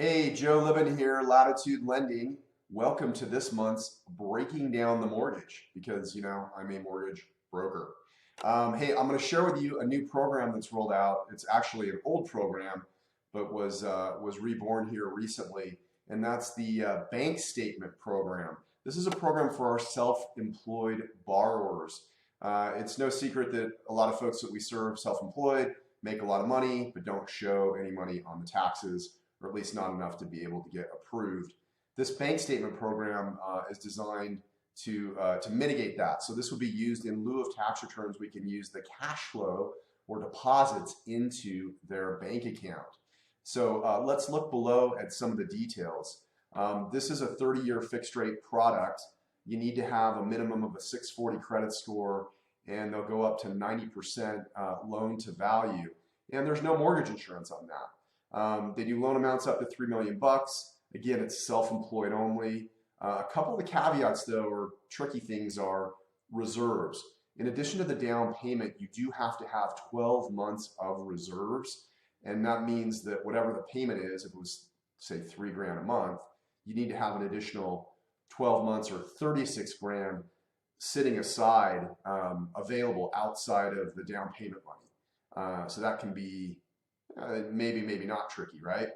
Hey, Joe Libben here, Latitude Lending. Welcome to this month's Breaking Down the Mortgage because, I'm a mortgage broker. Hey, I'm going to share with you a new program that's rolled out. It's actually an old program, but was reborn here recently, and that's the bank statement program. This is a program for our self-employed borrowers. It's no secret that a lot of folks that we serve self-employed make a lot of money, but don't show any money on the taxes, or at least not enough to be able to get approved. This bank statement program is designed to mitigate that. So this would be used in lieu of tax returns. We can use the cash flow or deposits into their bank account. So let's look below at some of the details. This is a 30-year fixed rate product. You need to have a minimum of a 640 credit score, and they'll go up to 90% loan to value. And there's no mortgage insurance on that. They do loan amounts up to $3 million. Again, it's self-employed only. A couple of the caveats, though, or tricky things are reserves. In addition to the down payment, you do have to have 12 months of reserves. And that means that whatever the payment is, if it was, say, $3 grand a month, you need to have an additional 12 months or 36 grand sitting aside, available outside of the down payment money. So that can be maybe not tricky, right?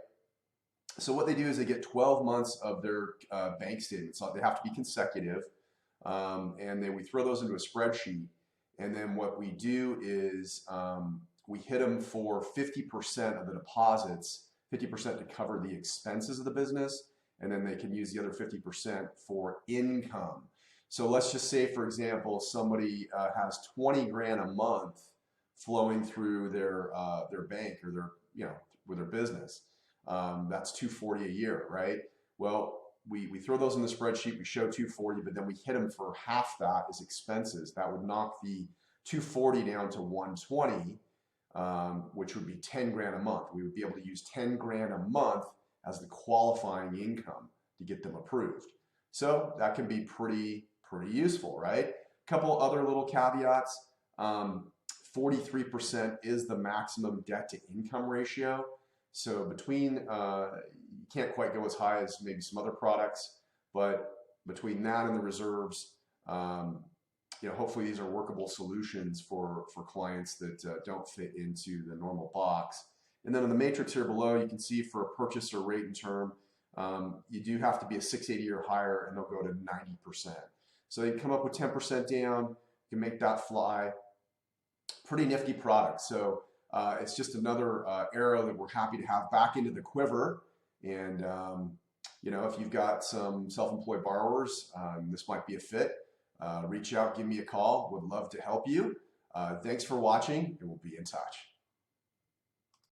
So what they do is they get 12 months of their bank statements. So they have to be consecutive, and then we throw those into a spreadsheet. And then what we do is we hit them for 50% of the deposits, 50% to cover the expenses of the business, and then they can use the other 50% for income. So let's just say, for example, somebody has 20 grand a month flowing through their bank or with their business. That's 240 a year, right? Well, we throw those in the spreadsheet, we show 240, but then we hit them for half that as expenses. That would knock the 240 down to 120, which would be 10 grand a month. We would be able to use 10 grand a month as the qualifying income to get them approved. So that can be pretty useful, right? A couple other little caveats. 43% is the maximum debt to income ratio. So between, you can't quite go as high as maybe some other products, but between that and the reserves, hopefully these are workable solutions for clients that don't fit into the normal box. And then in the matrix here below, you can see for a purchase or rate and term, you do have to be a 680 or higher, and they'll go to 90%. So you come up with 10% down, you can make that fly. Pretty nifty product. So it's just another arrow that we're happy to have back into the quiver. And if you've got some self-employed borrowers, this might be a fit. Reach out, give me a call. Would love to help you. Thanks for watching, and we'll be in touch.